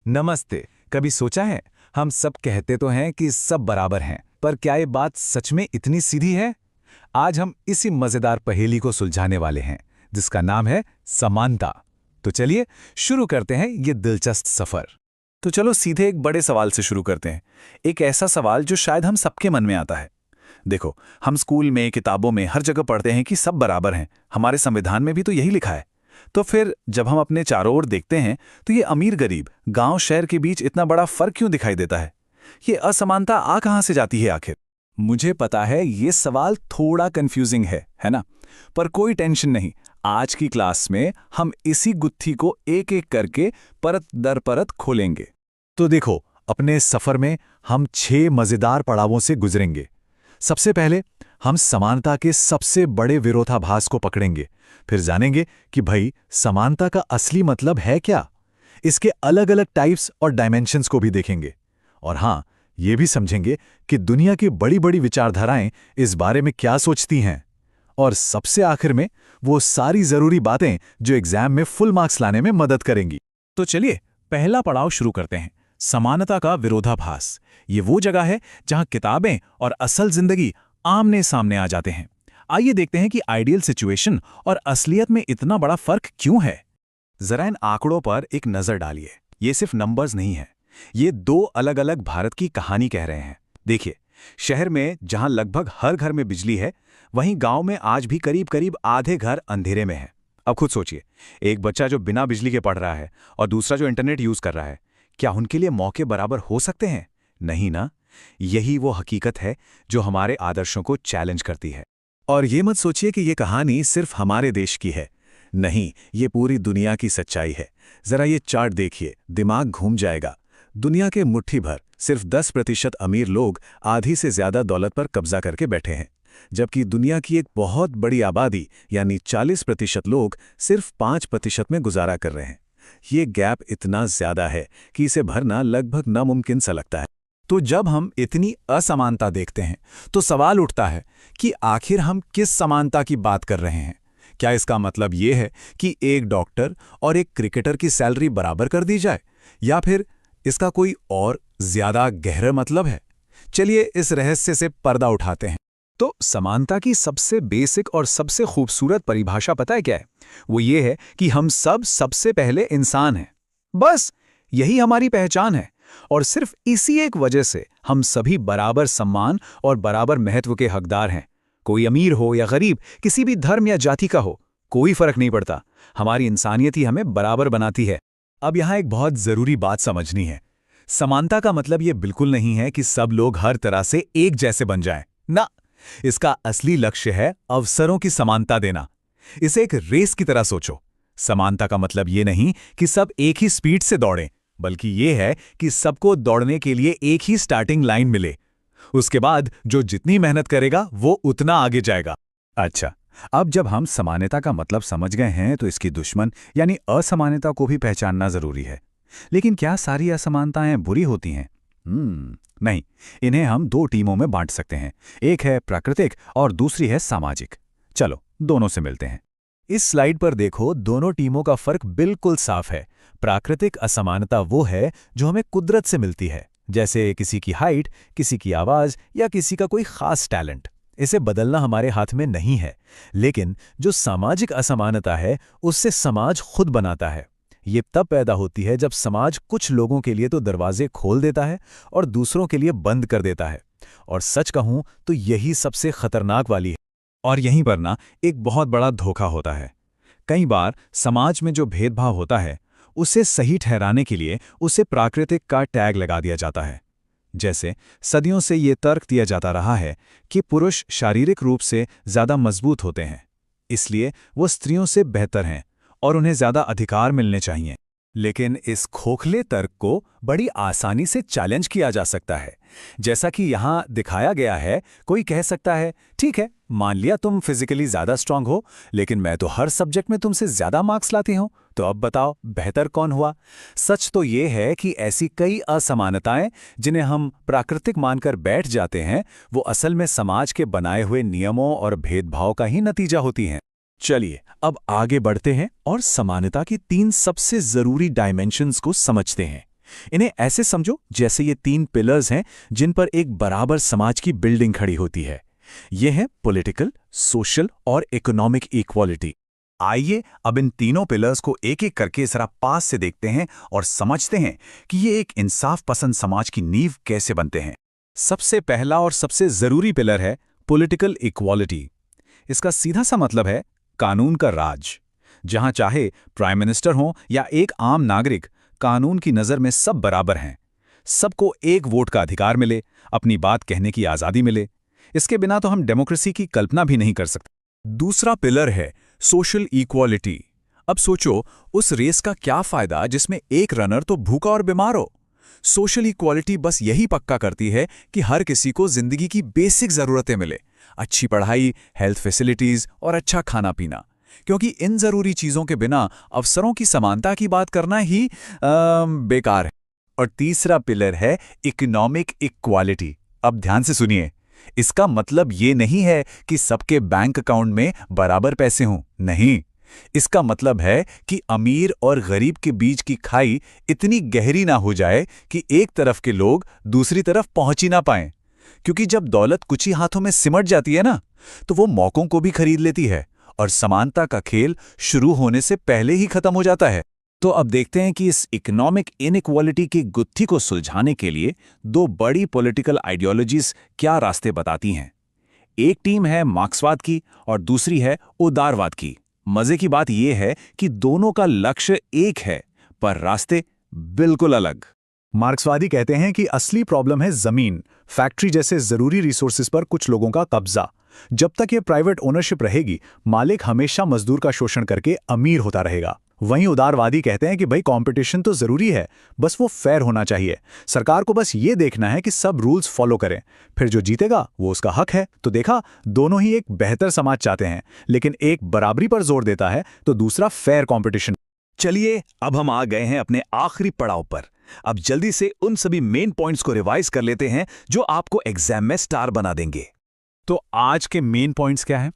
नमस्ते। कभी सोचा है, हम सब कहते तो हैं कि सब बराबर हैं, पर क्या ये बात सच में इतनी सीधी है? आज हम इसी मजेदार पहेली को सुलझाने वाले हैं, जिसका नाम है समानता। तो चलिए शुरू करते हैं ये दिलचस्प सफर। तो चलो सीधे एक बड़े सवाल से शुरू करते हैं। एक ऐसा सवाल जो शायद हम सबके मन में आता है। देखो, हम स्कूल में, किताबों में हर जगह पढ़ते हैं कि सब बराबर हैं। हमारे संविधान में भी तो यही लिखा है। तो फिर जब हम अपने चारों ओर देखते हैं तो ये अमीर गरीब, गांव शहर के बीच इतना बड़ा फर्क क्यों दिखाई देता है? ये असमानता आ कहां से जाती है आखिर? मुझे पता है ये सवाल थोड़ा कंफ्यूजिंग है ना? पर कोई टेंशन नहीं। आज की क्लास में हम इसी गुत्थी को एक एक करके परत दर परत खोलेंगे। तो देखो, अपने सफर में हम 6 मजेदार पड़ावों से गुजरेंगे। सबसे पहले हम समानता के सबसे बड़े विरोधाभास को पकड़ेंगे। फिर जानेंगे कि भाई समानता का असली मतलब है क्या। इसके अलग अलग टाइप्स और डायमेंशंस को भी देखेंगे। और हाँ, ये भी समझेंगे कि दुनिया की बड़ी बड़ी विचारधाराएं इस बारे में क्या सोचती हैं। और सबसे आखिर में वो सारी जरूरी बातें जो एग्जाम में फुल मार्क्स लाने में मदद करेंगी। तो चलिए पहला पड़ाव शुरू करते हैं, समानता का विरोधाभास। ये वो जगह है जहां किताबें और असल जिंदगी आमने सामने आ जाते हैं। आइए देखते हैं कि आइडियल सिचुएशन और असलियत में इतना बड़ा फर्क क्यों है। जरा इन आंकड़ों पर एक नजर डालिए। ये सिर्फ नंबर्स नहीं है, ये 2 अलग अलग भारत की कहानी कह रहे हैं। देखिए, शहर में जहां लगभग हर घर में बिजली है, वहीं गांव में आज भी करीब करीब आधे घर अंधेरे में हैं। अब खुद सोचिए, एक बच्चा जो बिना बिजली के पढ़ रहा है और दूसरा जो इंटरनेट यूज कर रहा है, क्या उनके लिए मौके बराबर हो सकते हैं? नहीं ना। यही वो हकीकत है जो हमारे आदर्शों को चैलेंज करती है। और ये मत सोचिए कि ये कहानी सिर्फ हमारे देश की है। नहीं, ये पूरी दुनिया की सच्चाई है। जरा ये चार्ट देखिए, दिमाग घूम जाएगा। दुनिया के मुट्ठी भर सिर्फ 10% अमीर लोग आधी से ज्यादा दौलत पर कब्जा करके बैठे हैं, जबकि दुनिया की एक बहुत बड़ी आबादी यानी 40% लोग सिर्फ 5% में गुजारा कर रहे हैं। ये गैप इतना ज्यादा है कि इसे भरना लगभग नामुमकिन सा लगता है। तो जब हम इतनी असमानता देखते हैं तो सवाल उठता है कि आखिर हम किस समानता की बात कर रहे हैं? क्या इसका मतलब ये है कि एक डॉक्टर और एक क्रिकेटर की सैलरी बराबर कर दी जाए, या फिर इसका कोई और ज्यादा गहरा मतलब है? चलिए इस रहस्य से पर्दा उठाते हैं। तो समानता की सबसे बेसिक और सबसे खूबसूरत परिभाषा पता है क्या है? वो ये है कि हम सब सबसे पहले इंसान हैं। बस यही हमारी पहचान है। और सिर्फ इसी एक वजह से हम सभी बराबर सम्मान और बराबर महत्व के हकदार हैं। कोई अमीर हो या गरीब, किसी भी धर्म या जाति का हो, कोई फर्क नहीं पड़ता। हमारी इंसानियत ही हमें बराबर बनाती है। अब यहाँ एक बहुत जरूरी बात समझनी है। समानता का मतलब ये बिल्कुल नहीं है कि सब लोग हर तरह से एक जैसे बन जाएं। ना, इसका असली लक्ष्य है अवसरों की समानता देना। इसे एक रेस की तरह सोचो। समानता का मतलब ये नहीं कि सब एक ही स्पीड से दौड़ें, बल्कि ये है कि सबको दौड़ने के लिए एक ही स्टार्टिंग लाइन मिले। उसके बाद जो जितनी मेहनत करेगा वो उतना आगे जाएगा। अच्छा, अब जब हम समानता का मतलब समझ गए हैं तो इसकी दुश्मन यानी असमानता को भी पहचानना जरूरी है। लेकिन क्या सारी असमानताएं बुरी होती हैं? नहीं, इन्हें हम 2 टीमों में बांट सकते हैं। एक है प्राकृतिक और दूसरी है सामाजिक। चलो दोनों से मिलते हैं। इस स्लाइड पर देखो, दोनों टीमों का फर्क बिल्कुल साफ है। प्राकृतिक असमानता वो है जो हमें कुदरत से मिलती है, जैसे किसी की हाइट, किसी की आवाज या किसी का कोई खास टैलेंट। इसे बदलना हमारे हाथ में नहीं है। लेकिन जो सामाजिक असमानता है, उससे समाज खुद बनाता है। ये तब पैदा होती है जब समाज कुछ लोगों के लिए तो दरवाजे खोल देता है और दूसरों के लिए बंद कर देता है। और सच कहूं तो यही सबसे खतरनाक वाली है। और यहीं पर ना एक बहुत बड़ा धोखा होता है। कई बार समाज में जो भेदभाव होता है, उसे सही ठहराने के लिए उसे प्राकृतिक का टैग लगा दिया जाता है। जैसे सदियों से ये तर्क दिया जाता रहा है कि पुरुष शारीरिक रूप से ज्यादा मजबूत होते हैं, इसलिए वो स्त्रियों से बेहतर हैं और उन्हें ज्यादा अधिकार मिलने चाहिए। लेकिन इस खोखले तर्क को बड़ी आसानी से चैलेंज किया जा सकता है। जैसा कि यहाँ दिखाया गया है, कोई कह सकता है, ठीक है, मान लिया तुम फिजिकली ज्यादा स्ट्रांग हो, लेकिन मैं तो हर सब्जेक्ट में तुमसे ज्यादा मार्क्स लाती हूं, तो अब बताओ बेहतर कौन हुआ? सच तो ये है कि ऐसी कई असमानताएं जिन्हें हम प्राकृतिक मानकर बैठ जाते हैं, वो असल में समाज के बनाए हुए नियमों और भेदभाव का ही नतीजा होती हैं। चलिए अब आगे बढ़ते हैं और समानता की 3 सबसे जरूरी डायमेंशंस को समझते हैं। इन्हें ऐसे समझो जैसे ये 3 पिलर्स हैं जिन पर एक बराबर समाज की बिल्डिंग खड़ी होती है। ये हैं पॉलिटिकल, सोशल और इकोनॉमिक इक्वालिटी। आइए अब इन तीनों पिलर्स को एक एक करके जरा पास से देखते हैं और समझते हैं कि ये एक इंसाफ पसंद समाज की नींव कैसे बनते हैं। सबसे पहला और सबसे जरूरी पिलर है पॉलिटिकल इक्वालिटी। इसका सीधा सा मतलब है कानून का राज। जहां चाहे प्राइम मिनिस्टर हो या एक आम नागरिक, कानून की नज़र में सब बराबर हैं। सबको एक वोट का अधिकार मिले, अपनी बात कहने की आज़ादी मिले। इसके बिना तो हम डेमोक्रेसी की कल्पना भी नहीं कर सकते। दूसरा पिलर है सोशल इक्वालिटी। अब सोचो, उस रेस का क्या फायदा जिसमें एक रनर तो भूखा और बीमार हो। सोशल इक्वालिटी बस यही पक्का करती है कि हर किसी को जिंदगी की बेसिक जरूरतें मिले, अच्छी पढ़ाई, हेल्थ फैसिलिटीज और अच्छा खाना पीना। क्योंकि इन जरूरी चीजों के बिना अवसरों की समानता की बात करना ही बेकार है। और तीसरा पिलर है इकोनॉमिक इक्वालिटी। अब ध्यान से सुनिए, इसका मतलब ये नहीं है कि सबके बैंक अकाउंट में बराबर पैसे हों, नहीं। इसका मतलब है कि अमीर और गरीब के बीच की खाई इतनी गहरी ना हो जाए कि एक तरफ के लोग दूसरी तरफ पहुंच ही ना पाएं। क्योंकि जब दौलत कुछ ही हाथों में सिमट जाती है ना, तो वो मौकों को भी खरीद लेती है और समानता का खेल शुरू होने से पहले ही खत्म हो जाता है। तो अब देखते हैं कि इस इकोनॉमिक इनइक्वालिटी की गुत्थी को सुलझाने के लिए 2 बड़ी पॉलिटिकल आइडियोलॉजीज क्या रास्ते बताती हैं। एक टीम है मार्क्सवाद की और दूसरी है उदारवाद की। मजे की बात यह है कि दोनों का लक्ष्य एक है, पर रास्ते बिल्कुल अलग। मार्क्सवादी कहते हैं कि असली प्रॉब्लम है जमीन, फैक्ट्री जैसे जरूरी रिसोर्सेज पर कुछ लोगों का कब्जा। जब तक ये प्राइवेट ओनरशिप रहेगी, मालिक हमेशा मजदूर का शोषण करके अमीर होता रहेगा। वहीं उदारवादी कहते हैं कि भाई कंपटीशन तो जरूरी है, बस वो फेयर होना चाहिए। सरकार को बस ये देखना है कि सब रूल्स फॉलो करें, फिर जो जीतेगा वो उसका हक है। तो देखा, दोनों ही एक बेहतर समाज चाहते हैं, लेकिन एक बराबरी पर जोर देता है तो दूसरा फेयर कंपटीशन। चलिए अब हम आ गए हैं अपने आखिरी पड़ाव पर। अब जल्दी से उन सभी मेन पॉइंट्स को रिवाइज कर लेते हैं जो आपको एग्जाम में स्टार बना देंगे। तो आज के मेन पॉइंट्स क्या हैं?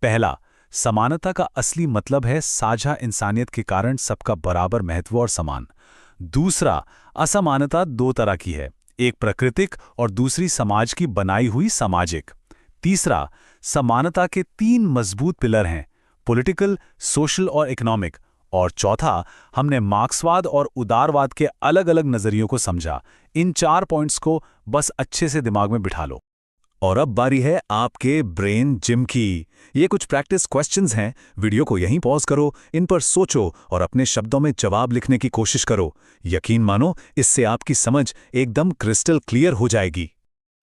पहला, समानता का असली मतलब है साझा इंसानियत के कारण सबका बराबर महत्व और समान। दूसरा, असमानता 2 तरह की है, एक प्राकृतिक और दूसरी समाज की बनाई हुई सामाजिक। तीसरा, समानता के 3 मजबूत पिलर हैं, पॉलिटिकल, सोशल और इकोनॉमिक। और चौथा, हमने मार्क्सवाद और उदारवाद के अलग अलग नजरियों को समझा। इन 4 पॉइंट्स को बस अच्छे से दिमाग में बिठा लो। और अब बारी है आपके ब्रेन जिम की। ये कुछ प्रैक्टिस क्वेश्चंस हैं, वीडियो को यहीं पॉज करो, इन पर सोचो और अपने शब्दों में जवाब लिखने की कोशिश करो। यकीन मानो, इससे आपकी समझ एकदम क्रिस्टल क्लियर हो जाएगी।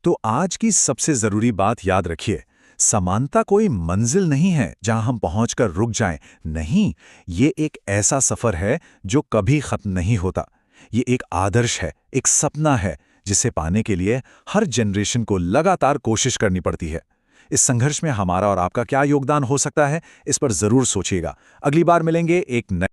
तो आज की सबसे जरूरी बात याद रखिए, समानता कोई मंजिल नहीं है जहां हम पहुंचकर रुक जाएं। नहीं, ये एक ऐसा सफर है जो कभी खत्म नहीं होता। ये एक आदर्श है, एक सपना है जिसे पाने के लिए हर जनरेशन को लगातार कोशिश करनी पड़ती है। इस संघर्ष में हमारा और आपका क्या योगदान हो सकता है, इस पर जरूर सोचिएगा। अगली बार मिलेंगे एक नए